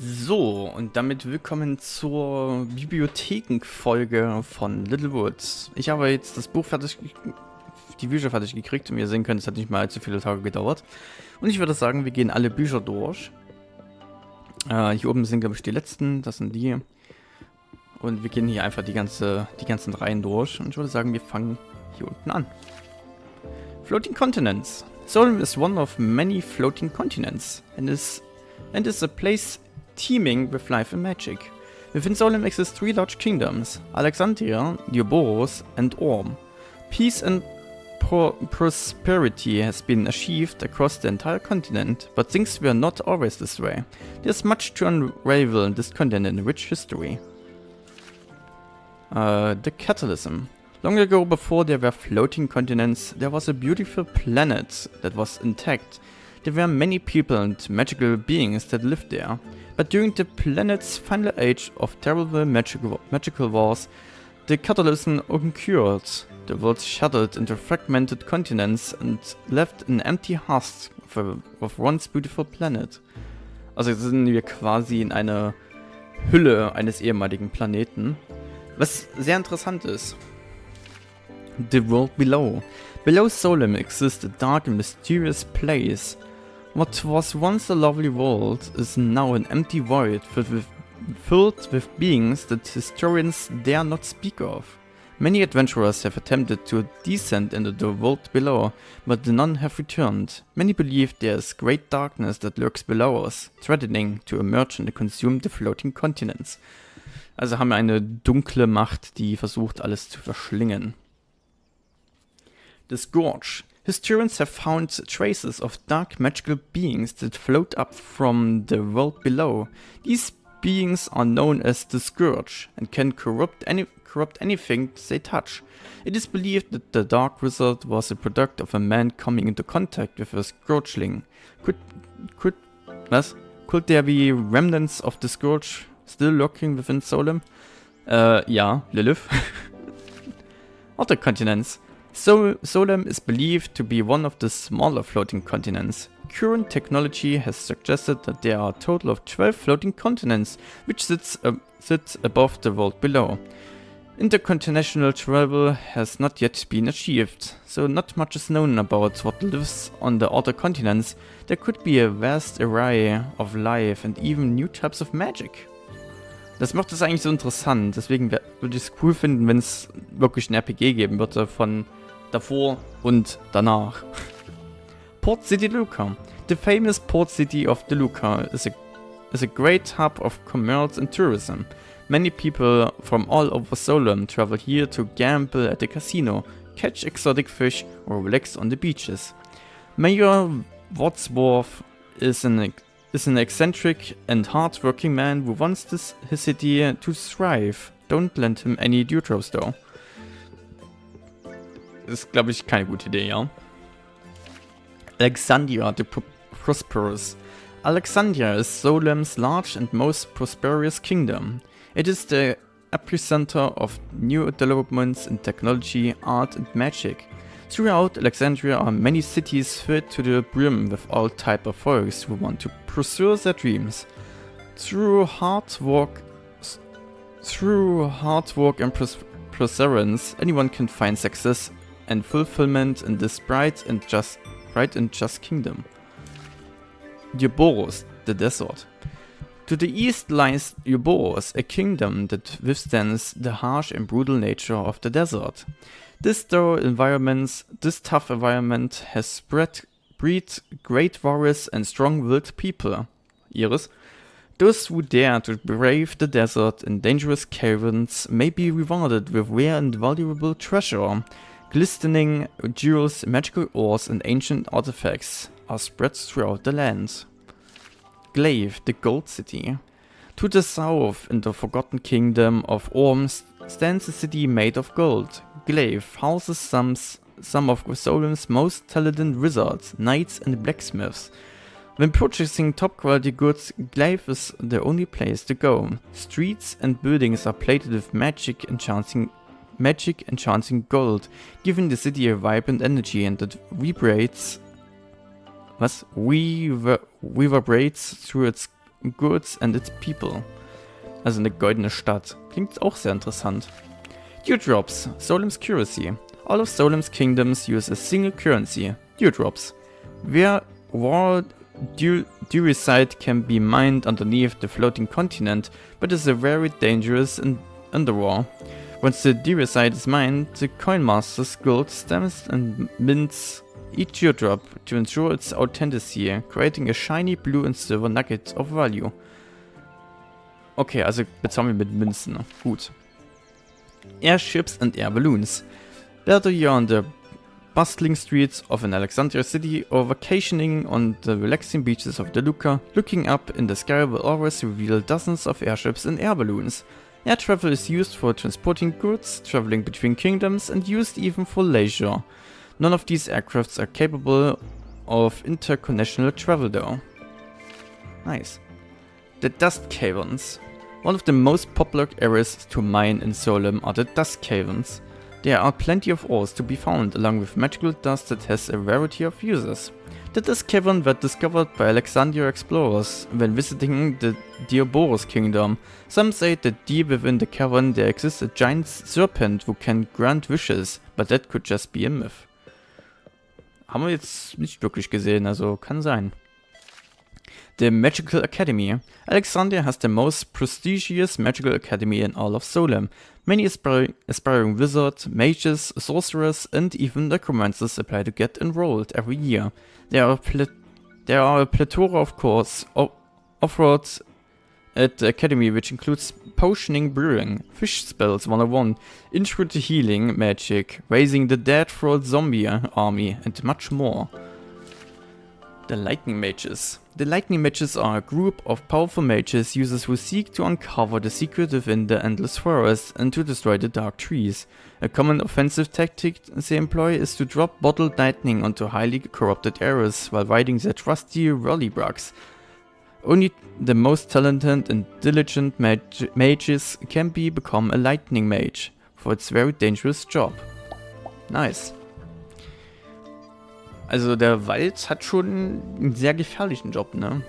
So, und damit willkommen zur Bibliotheken-Folge von Littlewood. Ich habe jetzt das Buch die Bücher fertig gekriegt und wie ihr sehen könnt, es hat nicht mal allzu viele Tage gedauert. Und ich würde sagen, wir gehen alle Bücher durch. Hier oben sind, glaube ich, die letzten, das sind die. Und wir gehen hier einfach die ganzen Reihen durch. Und ich würde sagen, wir fangen hier unten an. Floating Continents. Solem is one of many floating continents and is a place teeming with life and magic. Within Solem exist three large kingdoms, Alexandria, Dioboros, and Orm. Peace and prosperity has been achieved across the entire continent, but things were not always this way. There's much to unravel in this continent rich history. The Catalysm. Long ago, before there were floating continents, there was a beautiful planet that was intact. There were many people and magical beings that lived there. But during the planet's final age of terrible magical wars, the catalysm occurred. The world shattered into fragmented continents and left an empty husk of once beautiful planet. Also sind wir quasi in einer Hülle eines ehemaligen Planeten. Was sehr interessant ist. The world below. Below Solem exists a dark and mysterious place. What was once a lovely world is now an empty void filled with beings that historians dare not speak of. Many adventurers have attempted to descend into the world below, but none have returned. Many believe there is great darkness that lurks below us, threatening to emerge and consume the floating continents. Also haben wir eine dunkle Macht, die versucht, alles zu verschlingen. The Scourge. Historians have found traces of dark magical beings that float up from the world below. These beings are known as the Scourge and can corrupt anything they touch. It is believed that the Dark Wizard was a product of a man coming into contact with a Scourgeling. Could there be remnants of the Scourge still lurking within Solem? Ja, Lilith. Other continents. Solem is believed to be one of the smaller floating continents. Current technology has suggested that there are a total of 12 floating continents, which sit above the world below. Intercontinental travel has not yet been achieved, so not much is known about what lives on the other continents. There could be a vast array of life and even new types of magic. Das macht es eigentlich so interessant, deswegen würde ich es cool finden, wenn es wirklich ein RPG geben würde von davor und danach. Port City Luca. The famous port city of the Luca is a great hub of commerce and tourism. Many people from all over Solem travel here to gamble at the casino, catch exotic fish or relax on the beaches. Mayor Wadsworth is an eccentric and hard-working man who wants his city to thrive. Don't lend him any dewdrops though. Ist, glaube ich, keine gute Idee, ja. Alexandria the Prosperous. Alexandria is Solem's large and most prosperous kingdom. It is the epicenter of new developments in technology, art and magic. Throughout Alexandria are many cities filled to the brim with all type of folks who want to pursue their dreams. Through hard work and perseverance, anyone can find success and fulfillment in this bright and just kingdom. Dioboros, the desert. To the east lies Dioboros, a kingdom that withstands the harsh and brutal nature of the desert. This tough environment has breed great warriors and strong-willed people. Iris. Those who dare to brave the desert in dangerous caverns may be rewarded with rare and valuable treasure. Glistening jewels, magical ores, and ancient artifacts are spread throughout the land. Glaive, the Gold City. To the south, in the forgotten kingdom of Orm, stands a city made of gold. Glaive houses some of Solem's most talented wizards, knights, and blacksmiths. When purchasing top-quality goods, Glaive is the only place to go. Streets and buildings are plated with magic enchanting gold, giving the city a vibrant energy and that vibrates through its goods and its people. Also eine goldene Stadt. Klingt auch sehr interessant. Dewdrops, Solemn's currency. All of Solemn's kingdoms use a single currency, dewdrops. Where dewricite can be mined underneath the floating continent, but is a very dangerous underwater. Once the dewricite is mined, the coinmaster's gold stamps and mints each dewdrop to ensure its authenticity, creating a shiny blue and silver nugget of value. Okay, also bezahlen wir mit Münzen. Gut. Airships and air balloons. Whether you're on the bustling streets of an Alexandria city or vacationing on the relaxing beaches of Deluca, looking up in the sky will always reveal dozens of airships and air balloons. Air travel is used for transporting goods, traveling between kingdoms, and used even for leisure. None of these aircrafts are capable of intercontinental travel though. Nice. The Dust Caverns. One of the most popular areas to mine in Solem are the Dust Caverns. There are plenty of ores to be found, along with magical dust that has a variety of uses. The Dust Cavern were discovered by Alexandria explorers when visiting the Diaboros kingdom. Some say that deep within the cavern there exists a giant serpent who can grant wishes, but that could just be a myth. Haben wir jetzt nicht wirklich gesehen, also kann sein. The Magical Academy. Alexandria has the most prestigious magical academy in all of Solem. Many aspiring wizards, mages, sorcerers, and even necromancers apply to get enrolled every year. There are a plethora of courses offered at the academy, which includes potioning, brewing, fish spells 101, intro to healing magic, raising the dead for a zombie army, and much more. The Lightning Mages. The Lightning Mages are a group of powerful mages users who seek to uncover the secret within the Endless Forest and to destroy the Dark Trees. A common offensive tactic they employ is to drop bottled lightning onto highly corrupted areas while riding their trusty rollybugs. Only the most talented and diligent mages can become a Lightning Mage for its very dangerous job. Nice. Also der Wald hat schon einen sehr gefährlichen Job, ne?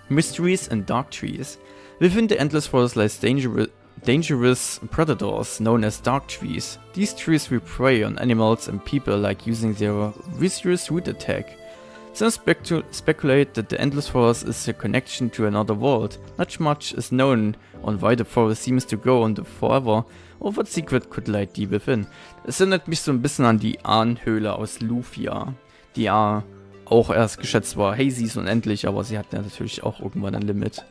Mysteries and Dark Trees. Within the Endless Forest lies dangerous predators known as Dark Trees. These trees will prey on animals and people like using their vicious root attack. Some speculate that the Endless Forest is a connection to another world. Not much is known on why the forest seems to go on forever or what secret could lie deep within. Es erinnert mich so ein bisschen an die Ahnhöhle aus Lufia, die ja auch erst geschätzt war, hey, sie ist unendlich, aber sie hat ja natürlich auch irgendwann ein Limit.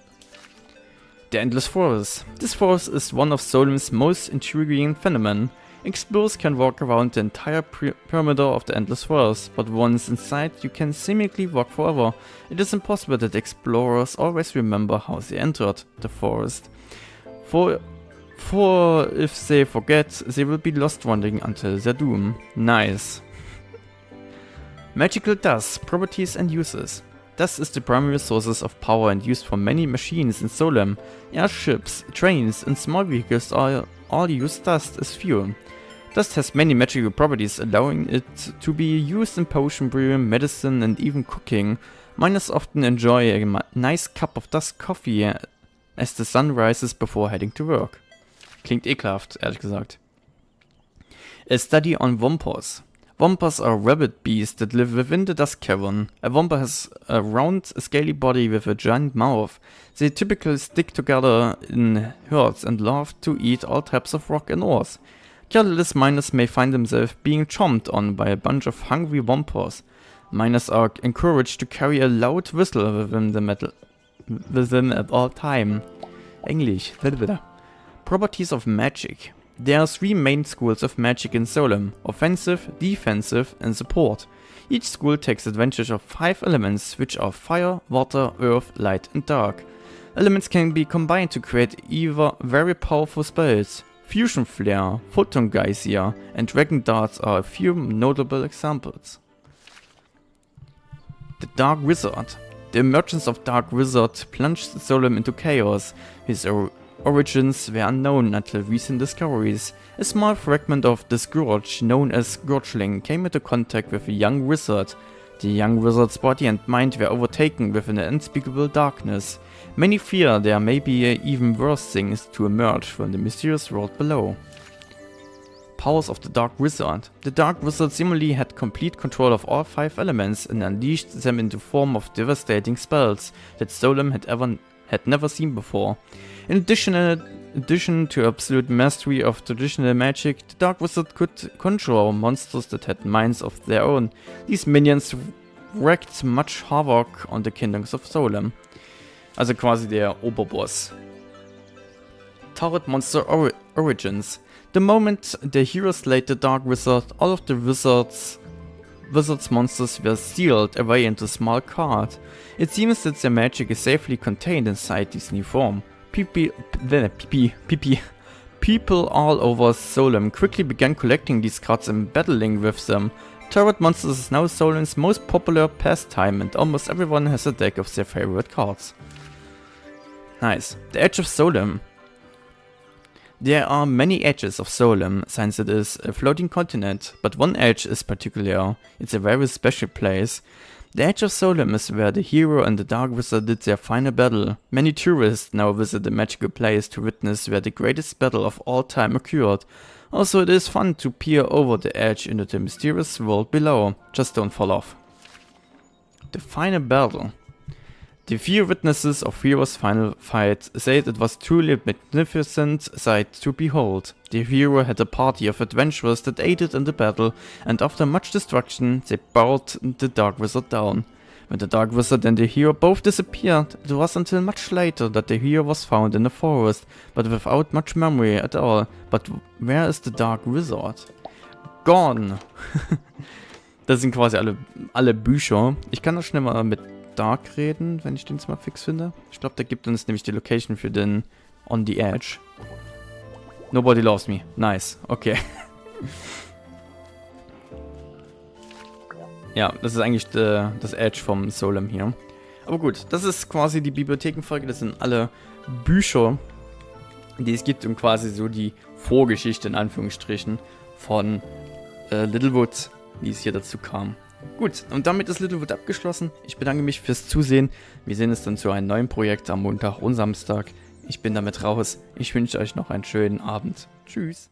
The Endless Forest. This forest is one of Solem's most intriguing phenomenon. Explorers can walk around the entire perimeter of the Endless Forest, but once inside you can seemingly walk forever. It is impossible that explorers always remember how they entered the forest. For if they forget, they will be lost wandering until their doom. Nice. Magical dust, properties and uses. Dust is the primary source of power and used for many machines in Solem. Airships, trains and small vehicles all use dust as fuel. Dust has many magical properties, allowing it to be used in potion brewing, medicine and even cooking. Miners often enjoy a nice cup of dust coffee as the sun rises before heading to work. Klingt ekelhaft, ehrlich gesagt. A study on Wampers. Wampers are rabbit beasts that live within the dust cavern. A Wampa has a round, scaly body with a giant mouth. They typically stick together in herds and love to eat all types of rock and ores. Careless miners may find themselves being chomped on by a bunch of hungry Wampers. Miners are encouraged to carry a loud whistle within them at all time. English. Properties of magic. There are three main schools of magic in Solem: offensive, defensive and support. Each school takes advantage of 5 elements, which are fire, water, earth, light and dark. Elements can be combined to create either very powerful spells. Fusion Flare, Photon Geyser and Dragon Darts are a few notable examples. The Dark Wizard. The emergence of Dark Wizard plunged Solem into chaos. His origins were unknown until recent discoveries. A small fragment of the Scourge, known as Scourgeling, came into contact with a young wizard. The young wizard's body and mind were overtaken with an unspeakable darkness. Many fear there may be even worse things to emerge from the mysterious world below. Powers of the Dark Wizard. The Dark Wizard seemingly had complete control of all 5 elements and unleashed them into form of devastating spells that Solem had never seen before. In addition to absolute mastery of traditional magic, the Dark Wizard could conjure monsters that had minds of their own. These minions wreaked much havoc on the kingdoms of Solem. Also quasi der Oberboss. Turret Monster Origins. The moment the hero slayed the Dark Wizard, all of the wizard's monsters were sealed away into a small card. It seems that their magic is safely contained inside this new form. People all over Solem quickly began collecting these cards and battling with them. Turret Monsters is now Solem's most popular pastime and almost everyone has a deck of their favorite cards. Nice. The Edge of Solem. There are many edges of Solem, since it is a floating continent, but one edge is particular. It's a very special place. The Edge of Solem is where the hero and the Dark Wizard did their final battle. Many tourists now visit the magical place to witness where the greatest battle of all time occurred. Also, it is fun to peer over the edge into the mysterious world below. Just don't fall off. The final battle. The 4 witnesses of Hero's final fight said it was truly a magnificent sight to behold. The hero had a party of adventurers that aided in the battle, and after much destruction, they brought the Dark Wizard down. When the Dark Wizard and the hero both disappeared, it was until much later that the hero was found in the forest, but without much memory at all. But where is the Dark Wizard? Gone! Das sind quasi alle Bücher. Ich kann das schnell mal mit Dark reden, wenn ich den jetzt mal fix finde. Ich glaube, der gibt uns nämlich die Location für den On the Edge. Nobody loves me. Nice. Okay. Ja, das ist eigentlich das Edge vom Solem hier. Aber gut, das ist quasi die Bibliothekenfolge. Das sind alle Bücher, die es gibt, und quasi so die Vorgeschichte in Anführungsstrichen von Littlewood, wie es hier dazu kam. Gut, und damit ist Littlewood abgeschlossen. Ich bedanke mich fürs Zusehen. Wir sehen uns dann zu einem neuen Projekt am Montag und Samstag. Ich bin damit raus. Ich wünsche euch noch einen schönen Abend. Tschüss.